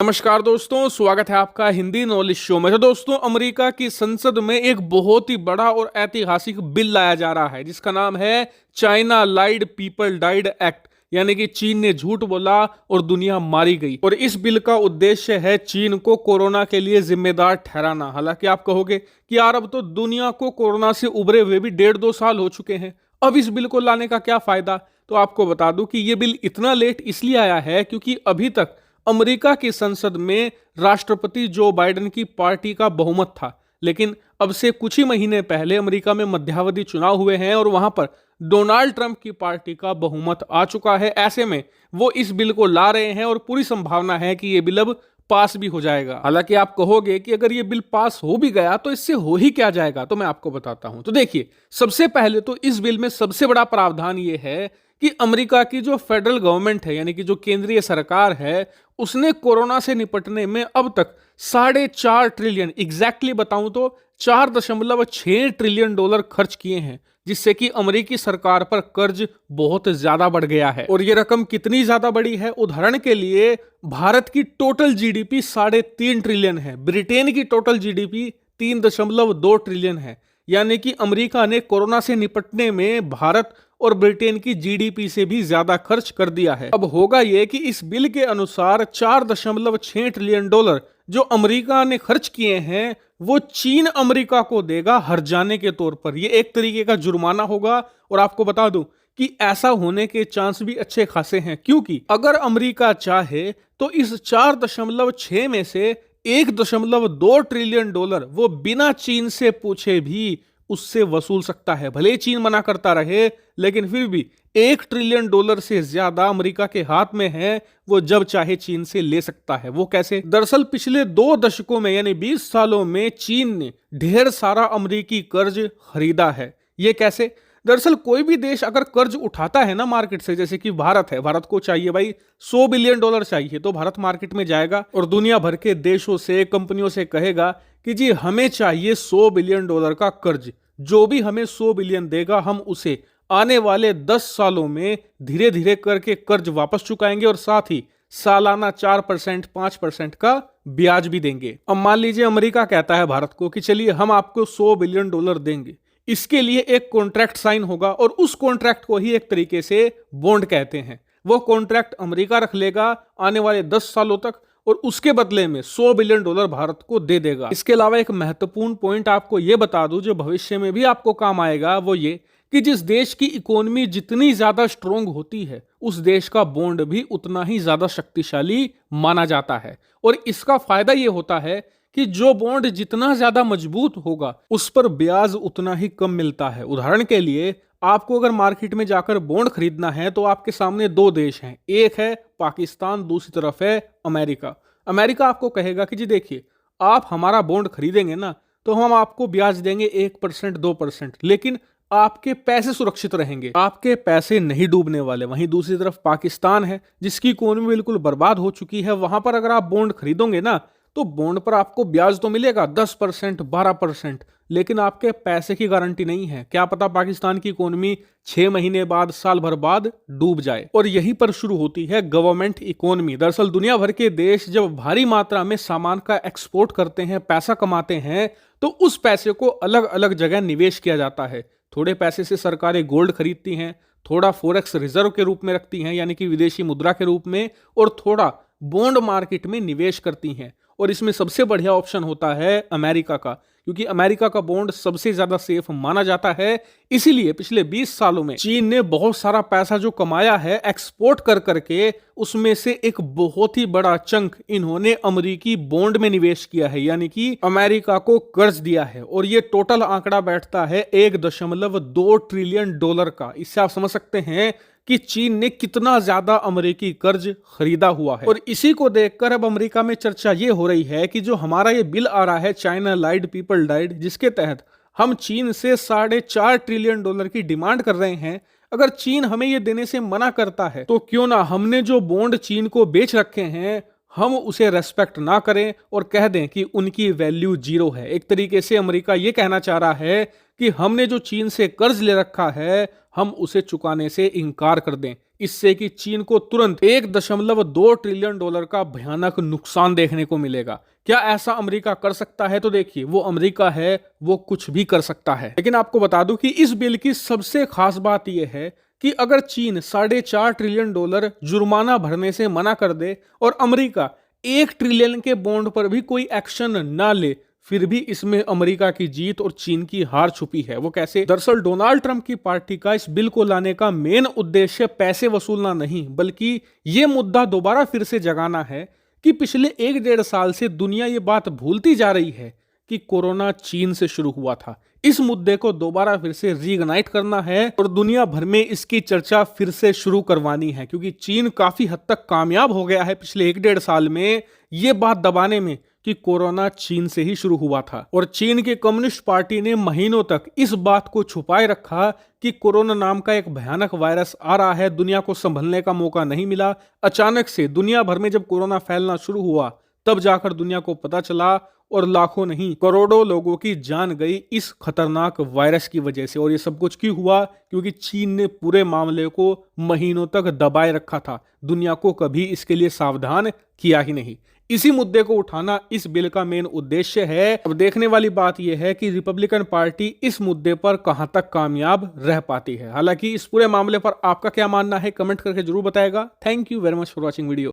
नमस्कार दोस्तों, स्वागत है आपका हिंदी नॉलेज शो में। तो दोस्तों, अमेरिका की संसद में एक बहुत ही बड़ा और ऐतिहासिक बिल लाया जा रहा है जिसका नाम है चाइना लाइड पीपल डाइड एक्ट, यानी कि चीन ने झूठ बोला और दुनिया मारी गई। और इस बिल का उद्देश्य है चीन को कोरोना के लिए जिम्मेदार ठहराना। हालांकि आप कहोगे कि यार अब तो दुनिया को कोरोना से उभरे हुए भी 1.5-2 साल हो चुके हैं, अब इस बिल को लाने का क्या फायदा। तो आपको बता दूं कि यह बिल इतना लेट इसलिए आया है क्योंकि अभी तक अमेरिका की संसद में राष्ट्रपति जो बाइडेन की पार्टी का बहुमत था, लेकिन अब से कुछ ही महीने पहले अमेरिका में मध्यावधि चुनाव हुए हैं और वहां पर डोनाल्ड ट्रंप की पार्टी का बहुमत आ चुका है। ऐसे में वो इस बिल को ला रहे हैं और पूरी संभावना है कि ये बिल अब पास भी हो जाएगा। हालांकि आप कहोगे कि अगर ये बिल पास हो भी गया तो इससे हो ही क्या जाएगा, तो मैं आपको बताता हूं। तो देखिए, सबसे पहले तो इस बिल में सबसे बड़ा प्रावधान ये है कि अमेरिका की जो फेडरल गवर्नमेंट है, यानी कि जो केंद्रीय सरकार है, उसने कोरोना से निपटने में अब तक 4.5 ट्रिलियन, एग्जैक्टली बताऊं तो 4.6 ट्रिलियन डॉलर खर्च किए हैं, जिससे कि अमेरिकी सरकार पर कर्ज बहुत ज्यादा बढ़ गया है। और ये रकम कितनी ज्यादा बड़ी है, उदाहरण के लिए भारत की टोटल जीडीपी 3.5 ट्रिलियन है, ब्रिटेन की टोटल जीडीपी 3.2 ट्रिलियन है। यानी कि अमेरिका ने कोरोना से निपटने में भारत और ब्रिटेन की जीडीपी से भी ज्यादा खर्च कर दिया है। अब होगा यह कि इस बिल के अनुसार 4.6 ट्रिलियन डॉलर जो अमेरिका ने खर्च किए हैं वो चीन अमेरिका को देगा हर जाने के तौर पर। यह एक तरीके का जुर्माना होगा। और आपको बता दूं कि ऐसा होने के चांस भी अच्छे खासे हैं, क्योंकि अगर अमेरिका चाहे तो इस 4.6 में से 1.2 ट्रिलियन डॉलर वो बिना चीन से पूछे भी उससे वसूल सकता है। भले ही चीन मना करता रहे, लेकिन फिर भी 1 ट्रिलियन डॉलर से ज्यादा अमेरिका के हाथ में है, वो जब चाहे चीन से ले सकता है। वो कैसे? दरअसल पिछले 2 दशकों में, यानी 20 सालों में चीन ने ढेर सारा अमेरिकी कर्ज खरीदा है। ये कैसे? दरअसल कोई भी देश अगर कर्ज उठाता है ना मार्केट से, जैसे कि भारत है, भारत को चाहिए भाई 100 बिलियन डॉलर चाहिए, तो भारत मार्केट में जाएगा और दुनिया भर के देशों से, कंपनियों से कहेगा कि जी हमें चाहिए 100 बिलियन डॉलर का कर्ज। जो भी हमें 100 बिलियन देगा हम उसे आने वाले 10 सालों में धीरे धीरे करके कर्ज वापस चुकाएंगे और साथ ही सालाना 4%, 5% का ब्याज भी देंगे। अब मान लीजिए अमेरिका कहता है भारत को कि चलिए हम आपको 100 बिलियन डॉलर देंगे। इसके लिए एक कॉन्ट्रैक्ट साइन होगा और उस कॉन्ट्रैक्ट को ही एक तरीके से बॉन्ड कहते हैं। वो कॉन्ट्रैक्ट अमेरिका रख लेगा आने वाले 10 सालों तक और उसके बदले में 100 बिलियन डॉलर भारत को दे देगा। इसके अलावा एक महत्वपूर्ण पॉइंट आपको यह बता दूं जो भविष्य में भी आपको काम आएगा, वो ये कि जिस देश की इकोनॉमी जितनी ज्यादा स्ट्रोंग होती है उस देश का बॉन्ड भी उतना ही ज्यादा शक्तिशाली माना जाता है। और इसका फायदा यह होता है कि जो बॉन्ड जितना ज्यादा मजबूत होगा उस पर ब्याज उतना ही कम मिलता है। उदाहरण के लिए आपको अगर मार्केट में जाकर बॉन्ड खरीदना है तो आपके सामने 2 देश हैं, एक है पाकिस्तान, दूसरी तरफ है अमेरिका। अमेरिका आपको कहेगा कि जी देखिए आप हमारा बॉन्ड खरीदेंगे ना तो हम आपको ब्याज देंगे 1%, 2%, लेकिन आपके पैसे सुरक्षित रहेंगे, आपके पैसे नहीं डूबने वाले। वहीं दूसरी तरफ पाकिस्तान है जिसकी इकोनॉमी बिल्कुल बर्बाद हो चुकी है। वहां पर अगर आप बॉन्ड खरीदोगे ना तो बॉन्ड पर आपको ब्याज तो मिलेगा 10%, 12%, लेकिन आपके पैसे की गारंटी नहीं है। क्या पता पाकिस्तान की इकोनॉमी 6 महीने बाद, साल भर बाद डूब जाए। और यहीं पर शुरू होती है गवर्नमेंट इकोनॉमी। दरअसल दुनिया भर के देश जब भारी मात्रा में सामान का एक्सपोर्ट करते हैं, पैसा कमाते हैं, तो उस पैसे को अलग अलग जगह निवेश किया जाता है। थोड़े पैसे से सरकारें गोल्ड खरीदती हैं, थोड़ा फॉरेक्स रिजर्व के रूप में रखती हैं, यानी कि विदेशी मुद्रा के रूप में, और थोड़ा बॉन्ड मार्केट में निवेश करती हैं। और इसमें सबसे बढ़िया ऑप्शन होता है अमेरिका का, क्योंकि अमेरिका का बॉन्ड सबसे ज्यादा सेफ माना जाता है। इसीलिए पिछले 20 सालों में चीन ने बहुत सारा पैसा जो कमाया है एक्सपोर्ट कर करके, उसमें से एक बहुत ही बड़ा चंक इन्होंने अमेरिकी बॉन्ड में निवेश किया है, यानी कि अमेरिका को कर्ज दिया है। और ये टोटल आंकड़ा बैठता है 1.2 ट्रिलियन डॉलर का। इससे आप समझ सकते हैं कि चीन ने कितना ज्यादा अमेरिकी कर्ज खरीदा हुआ है। और इसी को देखकर अब अमेरिका में चर्चा ये हो रही है कि जो हमारा ये बिल आ रहा है चाइना लाइड पीपल डाइड, जिसके तहत हम चीन से 4.5 ट्रिलियन डॉलर की डिमांड कर रहे हैं, अगर चीन हमें ये देने से मना करता है तो क्यों ना हमने जो बॉन्ड चीन को बेच रखे हैं हम उसे रेस्पेक्ट ना करें और कह दें कि उनकी वैल्यू 0 है। एक तरीके से अमेरिका ये कहना चाह रहा है कि हमने जो चीन से कर्ज ले रखा है हम उसे चुकाने से इनकार कर दें। इससे कि चीन को तुरंत $1.2 ट्रिलियन का भयानक नुकसान देखने को मिलेगा। क्या ऐसा अमेरिका कर सकता है? तो देखिए, वो अमेरिका है, वो कुछ भी कर सकता है। लेकिन आपको बता दूं कि इस बिल की सबसे खास बात यह है कि अगर चीन $4.5 ट्रिलियन जुर्माना भरने से मना कर दे और अमेरिका 1 ट्रिलियन के बॉन्ड पर भी कोई एक्शन ना ले, फिर भी इसमें अमेरिका की जीत और चीन की हार छुपी है। वो कैसे? दरअसल डोनाल्ड ट्रंप की पार्टी का इस बिल को लाने का मेन उद्देश्य पैसे वसूलना नहीं, बल्कि ये मुद्दा दोबारा फिर से जगाना है कि पिछले 1-1.5 साल से दुनिया ये बात भूलती जा रही है कि कोरोना चीन से शुरू हुआ था। इस मुद्दे को दोबारा फिर से रीइग्नाइट करना है और दुनिया भर में इसकी चर्चा फिर से शुरू करवानी है, क्योंकि चीन काफी हद तक कामयाब हो गया है पिछले 1-1.5 साल में ये बात दबाने में कि कोरोना चीन से ही शुरू हुआ था। और चीन की कम्युनिस्ट पार्टी ने महीनों तक इस बात को छुपाए रखा कि कोरोना नाम का एक भयानक वायरस आ रहा है, दुनिया को संभलने का मौका नहीं मिला। अचानक से दुनिया भर में जब कोरोना फैलना शुरू हुआ, तब जाकर दुनिया को पता चला और लाखों नहीं करोड़ों लोगों की जान गई इस खतरनाक वायरस की वजह से। और ये सब कुछ क्यों हुआ? क्योंकि चीन ने पूरे मामले को महीनों तक दबाए रखा था, दुनिया को कभी इसके लिए सावधान किया ही नहीं। इसी मुद्दे को उठाना इस बिल का मेन उद्देश्य है। अब देखने वाली बात यह है कि रिपब्लिकन पार्टी इस मुद्दे पर कहां तक कामयाब रह पाती है। हालांकि इस पूरे मामले पर आपका क्या मानना है, कमेंट करके जरूर बताएगा। Thank you very much for watching video.